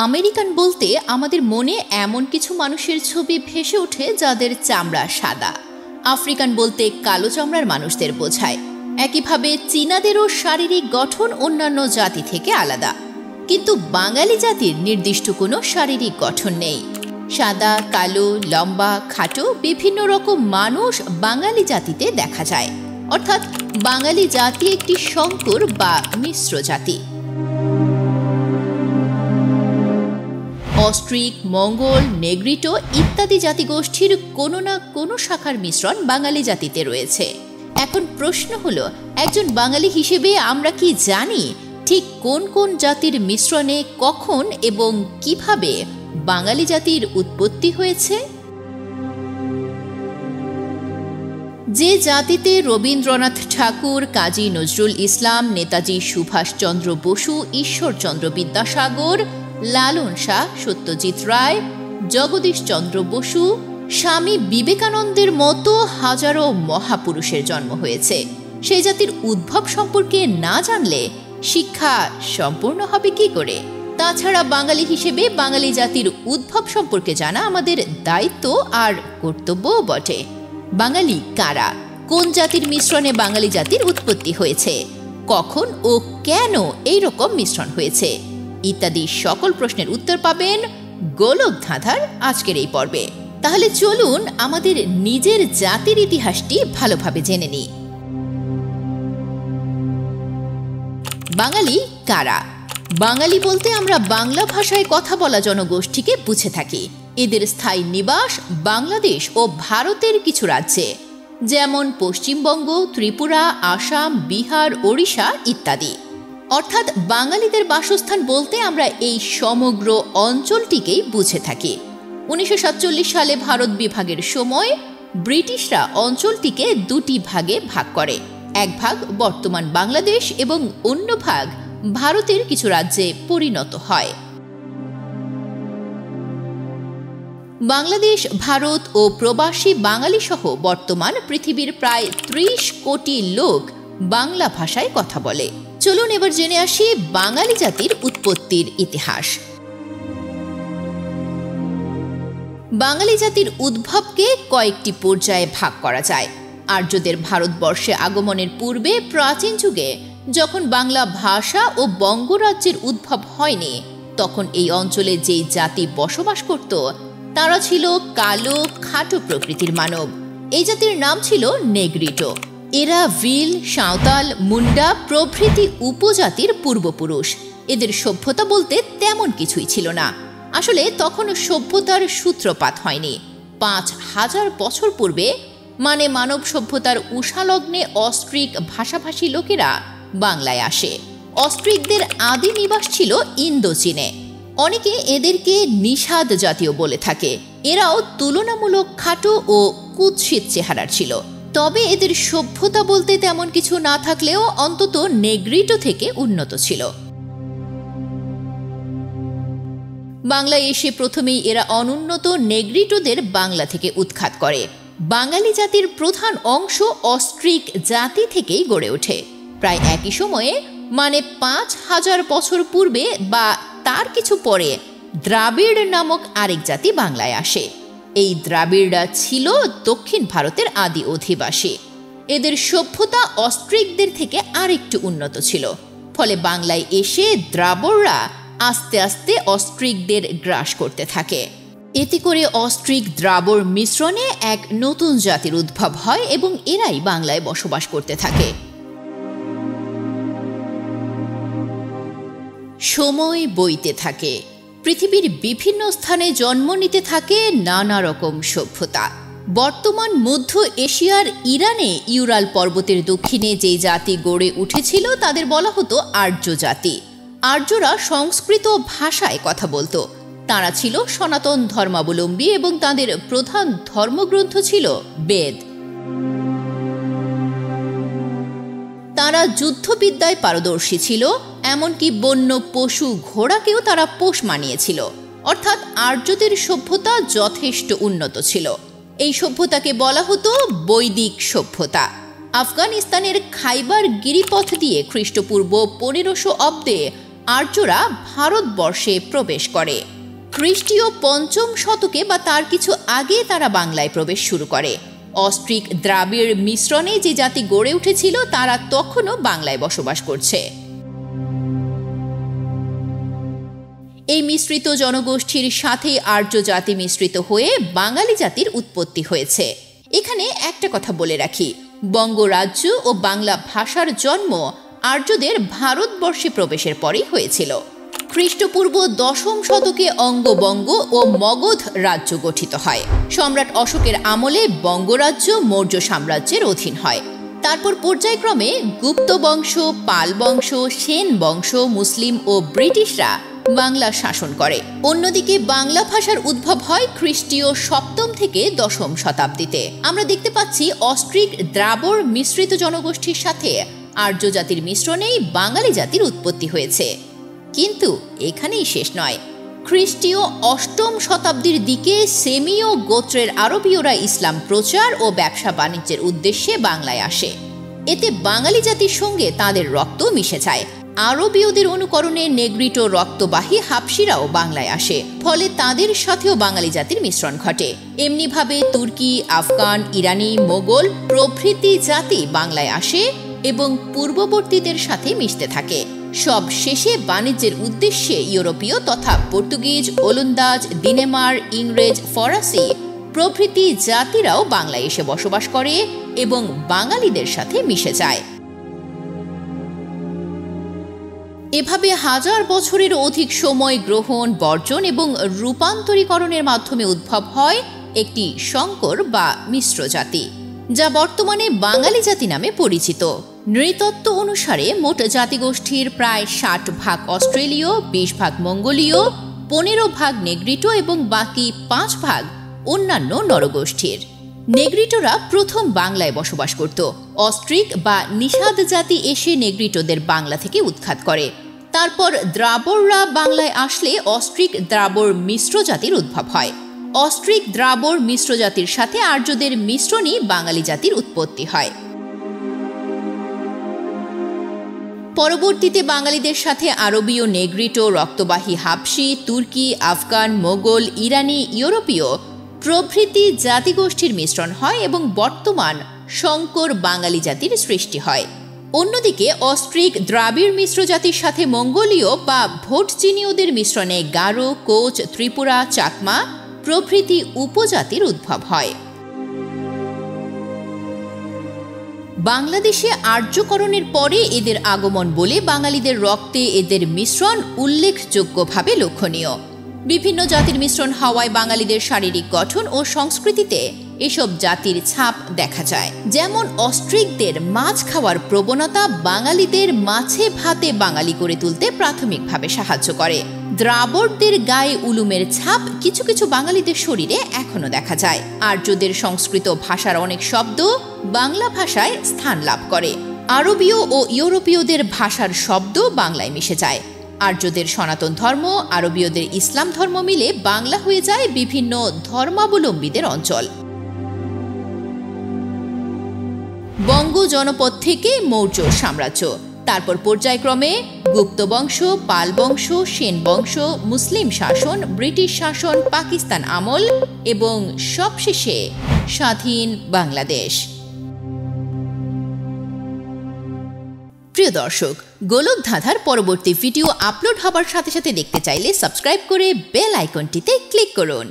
American বলতে আমাদের মনে এমন কিছু মানুষের ছবি ভেসে ওঠে যাদের চামড়া সাদা। আফ্রিকান বলতে কালো চামড়ার মানুষদের বোঝায়। একইভাবে চীনাদেরও শারীরিক গঠন অন্যান্য জাতি থেকে আলাদা। কিন্তু বাঙালি জাতির নির্দিষ্ট কোনো শারীরিক গঠন নেই। সাদা, কালো, লম্বা, খাটো বিভিন্ন রকম মানুষ বাঙালি জাতিতে দেখা যায়। অর্থাৎ বাঙালি জাতি একটি সংকর বা মিশ্র জাতি। অস্ট্রিক, মঙ্গল, নেগ্রিটো ইত্যাদি জাতিগোষ্ঠীর কোনো না কোনো শাখার মিশ্রণ বাঙালি জাতিতে রয়েছে। এখন প্রশ্ন হলো, একজন বাঙালি হিসেবে আমরা কি জানি ঠিক কোন কোন জাতির মিশ্রণে কখন এবং কিভাবে বাঙালি জাতির উৎপত্তি হয়েছে? যে জাতিতে রবীন্দ্রনাথ ঠাকুর, কাজী নজরুল ইসলাম, নেতাজি সুভাষচন্দ্র বসু, ঈশ্বরচন্দ্র বিদ্যাসাগর, লালন শাহ, সত্যজিৎ রায়, জগদীশচন্দ্র বসু, স্বামী বিবেকানন্দের মতো হাজারো মহাপুরুষের জন্ম হয়েছে, সেই জাতির উদ্ভব সম্পর্কে না জানলে শিক্ষা সম্পূর্ণ হবে কি করে? তাছাড়া বাঙালি হিসেবে বাঙালি জাতির উদ্ভব সম্পর্কে জানা আমাদের দায়িত্ব আর কর্তব্যও বটে। বাঙালি কারা? কোন জাতির মিশ্রণে বাঙালি জাতির উৎপত্তি হয়েছে? কখন ও কেন এই রকম মিশ্রণ হয়েছে? ইত্যাদি সকল প্রশ্নের উত্তর পাবেন গোলক ধাঁধার আজকের এই পর্বে। তাহলে চলুন আমাদের নিজের জাতির ইতিহাসটি ভালোভাবে জেনে নিই। বাঙালি কারা? বাঙালি বলতে আমরা বাংলা ভাষায় কথা বলা জনগোষ্ঠীকে বুঝে থাকি। এদের স্থায়ী নিবাস বাংলাদেশ ও ভারতের কিছু রাজ্যে, যেমন পশ্চিমবঙ্গ, ত্রিপুরা, আসাম, বিহার, ওড়িশা ইত্যাদি। অর্থাৎ বাঙালিদের বাসস্থান বলতে আমরা এই সমগ্র অঞ্চলটিকেই বুঝে থাকি। 1947 সালে ভারত বিভাগের সময় ব্রিটিশরা অঞ্চলটিকে দুটি ভাগে ভাগ করে। এক ভাগ বর্তমান বাংলাদেশ এবং অন্য ভাগ ভারতের কিছু রাজ্যে পরিণত হয়। বাংলাদেশ, ভারত ও প্রবাসী বাঙালি সহ বর্তমান পৃথিবীর প্রায় 30 কোটি লোক বাংলা ভাষায় কথা বলে। চলুন এবার জেনে আসি বাঙালি জাতির উৎপত্তির ইতিহাস। বাঙালি জাতির উদ্ভবকে কয়েকটি পর্যায়ে ভাগ করা যায়। আর্যদের ভারতবর্ষে আগমনের পূর্বে প্রাচীন যুগে যখন বাংলা ভাষা ও বঙ্গরাজ্যের উদ্ভব হয়নি, তখন এই অঞ্চলে যেই জাতি বসবাস করত তারা ছিল কালো, খাটো প্রকৃতির মানব। এই জাতির নাম ছিল নেগ্রিটো। এরা ভিল, সাঁওতাল, মুন্ডা প্রভৃতি উপজাতির পূর্বপুরুষ। এদের সভ্যতা বলতে তেমন কিছুই ছিল না। আসলে তখনও সভ্যতার সূত্রপাত হয়নি। 5000 বছর পূর্বে, মানে মানব সভ্যতার উষালগ্নে অস্ট্রিক ভাষাভাষী লোকেরা বাংলায় আসে। অস্ট্রিকদের আদি নিবাস ছিল ইন্দোচীনে। অনেকে এদেরকে নিষাদ জাতীয় বলে থাকে। এরাও তুলনামূলক খাটো ও কুৎসিত চেহারার ছিল। তবে এদের সভ্যতা বলতে তেমন কিছু না থাকলেও অন্তত নেগ্রিটো থেকে উন্নত ছিল। বাংলায় এসে প্রথমেই এরা অনুন্নত নেগ্রিটোদের বাংলা থেকে উৎখাত করে। বাঙালি জাতির প্রধান অংশ অস্ট্রিক জাতি থেকেই গড়ে ওঠে। প্রায় একই সময়ে, মানে 5000 বছর পূর্বে বা তার কিছু পরে, দ্রাবিড় নামক আরেক জাতি বাংলায় আসে। এই দ্রাবিড়রা ছিল দক্ষিণ ভারতের আদি অধিবাসী। এদের সভ্যতা অস্ট্রিকদের থেকে আরেকটু উন্নত ছিল। ফলে বাংলায় এসে দ্রাবিড়রা আস্তে আস্তে অস্ট্রিকদের গ্রাস করতে থাকে। এতে করে অস্ট্রিক দ্রাবিড় মিশ্রণে এক নতুন জাতির উদ্ভব হয় এবং এরাই বাংলায় বসবাস করতে থাকে। সময় বইতে থাকে। পৃথিবীর বিভিন্ন স্থানে জন্ম নিতে থাকে নানা রকম সভ্যতা। বর্তমান মধ্য এশিয়ার ইরানে ইউরাল পর্বতের দক্ষিণে যে জাতি গড়ে উঠেছিল তাদের বলা হতো আর্য জাতি। আর্যরা সংস্কৃত ভাষায় কথা বলতো। তারা ছিল সনাতন ধর্মাবলম্বী এবং তাদের প্রধান ধর্মগ্রন্থ ছিল বেদ। তারা যুদ্ধবিদ্যায় পারদর্শী ছিল, এমনকি বন্য পশু ঘোড়াকেও তারা পোষ মানিয়েছিল। অর্থাৎ আর্যদের সভ্যতা যথেষ্ট উন্নত ছিল। এই সভ্যতাকে বলা হতো বৈদিক সভ্যতা। আফগানিস্তানের খাইবার গিরিপথ দিয়ে খ্রিস্টপূর্ব 1500 অব্দে আর্যরা ভারতবর্ষে প্রবেশ করে। খ্রিস্টীয় ৫ম শতকে বা তার কিছু আগে তারা বাংলায় প্রবেশ শুরু করে। অস্ট্রিক দ্রাবিড় মিশ্রণে যে জাতি গড়ে উঠেছিল তারা তখনও বাংলায় বসবাস করছে। এই মিশ্রিত জনগোষ্ঠীর সাথে আর্য জাতি মিশ্রিত হয়ে বাঙালি জাতির উৎপত্তি হয়েছে। এখানে একটা কথা বলে রাখি, বঙ্গরাজ্য ও বাংলা ভাষার জন্ম আর্যদের ভারতবর্ষে প্রবেশের পরেই হয়েছিল। খ্রিস্টপূর্ব ১০ম শতকে অঙ্গবঙ্গ ও মগধ রাজ্য গঠিত হয়। সম্রাট অশোকের আমলে বঙ্গরাজ্য মৌর্য সাম্রাজ্যের অধীন হয়। তারপর পর্যায়ক্রমে গুপ্ত বংশ, পাল বংশ, সেন বংশ, মুসলিম ও ব্রিটিশরা বাংলা শাসন করে। অন্যদিকে বাংলা ভাষার উদ্ভব হয় খ্রিস্টীয় ৭ম থেকে ১০ম শতাব্দীতে। আমরা দেখতে পাচ্ছি অস্ট্রিক দ্রাবিড় মিশ্রিত জনগোষ্ঠীর সাথে আর্য জাতির মিশ্রণেই বাঙালি জাতির উৎপত্তি হয়েছে। কিন্তু এখানেই শেষ নয়। খ্রিস্টীয় ৮ম শতাব্দীর দিকে সেমীয় গোত্রের আরবীয়রা ইসলাম প্রচার ও ব্যবসা বাণিজ্যের উদ্দেশ্যে বাংলায় আসে। এতে বাঙালি জাতির সঙ্গে তাদের রক্ত মিশে যায়। আরবীয়দের অনুকরণে নেগ্রিটো রক্তবাহী হাবশিরাও বাংলায় আসে, ফলে তাদের সাথেও বাঙালি জাতির মিশ্রণ ঘটে। এমনিভাবে তুর্কি, আফগান, ইরানি, মোগল প্রভৃতি জাতি বাংলায় আসে এবং পূর্ববর্তীদের সাথে মিশতে থাকে। সব শেষে বাণিজ্যের উদ্দেশ্যে ইউরোপীয় তথা পর্তুগিজ, ওলন্দাজ, দিনেমার, ইংরেজ, ফরাসি প্রভৃতি জাতিরাও বাংলায় এসে বসবাস করে এবং বাঙালিদের সাথে মিশে যায়। এভাবে হাজার বছরের অধিক সময় গ্রহণ, বর্জন এবং রূপান্তরীকরণের মাধ্যমে উদ্ভব হয় একটি সংকর বা মিশ্র জাতি, যা বর্তমানে বাঙালি জাতি নামে পরিচিত। নৃতত্ত্ব অনুসারে মোট জাতিগোষ্ঠীর প্রায় ৬০% অস্ট্রেলীয়, ২০% মঙ্গোলীয়, ১৫% নেগ্রিটো এবং বাকি ৫% অন্যান্য নরগোষ্ঠীর। নেগ্রিটোরা প্রথম বাংলায় বসবাস করত। অস্ট্রিক বা নিষাদ জাতি এসে নেগ্রিটোদের বাংলা থেকে উৎখাত করে। তারপর দ্রাবিড়রা বাংলায় আসলে অস্ট্রিক দ্রাবিড় মিশ্র জাতির উদ্ভব হয়। অস্ট্রিক দ্রাবিড় মিশ্র জাতির সাথে আর্যদের মিশ্রণই বাঙালি জাতির উৎপত্তি হয়। পরবর্তীতে বাঙালিদের সাথে আরবীয়, নেগ্রিটো, রক্তবাহী হাবশি, তুর্কি, আফগান, মোগল, ইরানি, ইউরোপীয় প্রভৃতি জাতিগোষ্ঠীর মিশ্রণ হয় এবং বর্তমান সংকর বাঙালি জাতির সৃষ্টি হয়। অন্যদিকে অস্ট্রিক দ্রাবিড় মিশ্র জাতির সাথে মঙ্গোলীয় বা ভোটচীনীয়দের মিশ্রণে গারো, কোচ, ত্রিপুরা, চাকমা প্রভৃতি উপজাতির উদ্ভব হয়। বাংলাদেশে আর্যকরণের পরে এদের আগমন বলে বাঙালিদের রক্তে এদের মিশ্রণ উল্লেখযোগ্যভাবে লক্ষণীয়। বিভিন্ন জাতির মিশ্রণ হওয়ায় বাঙালিদের শারীরিক গঠন ও সংস্কৃতিতে এসব জাতির ছাপ দেখা যায়। যেমন অস্ট্রিকদের মাছ খাওয়ার প্রবণতা বাঙালিদের মাছে ভাতে বাঙালি করে তুলতে প্রাথমিকভাবে সাহায্য করে। দ্রাবিড়দের গায়ে উলুমের ছাপ কিছু কিছু বাঙালিদের শরীরে এখনো দেখা যায়। আর্যদের সংস্কৃত ভাষার অনেক শব্দ বাংলা ভাষায় স্থান লাভ করে। আরবীয় ও ইউরোপীয়দের ভাষার শব্দ বাংলায় মিশে যায়। আর্যদের সনাতন ধর্ম, আরবীয়দের ইসলাম ধর্ম মিলে বাংলা হয়ে যায় বিভিন্ন ধর্মাবলম্বীদের অঞ্চল। বঙ্গ জনপদ থেকে মৌর্য সাম্রাজ্য, তারপর পর্যায়ক্রমে গুপ্ত বংশ, পাল বংশ, সেন বংশ, মুসলিম শাসন, ব্রিটিশ শাসন, পাকিস্তান আমল এবং সবশেষে স্বাধীন বাংলাদেশ। প্রিয় দর্শক, গোলকধাঁধার পরবর্তী ভিডিও আপলোড হবার সাথে সাথে দেখতে চাইলে সাবস্ক্রাইব করে বেল আইকনটিতে ক্লিক করুন।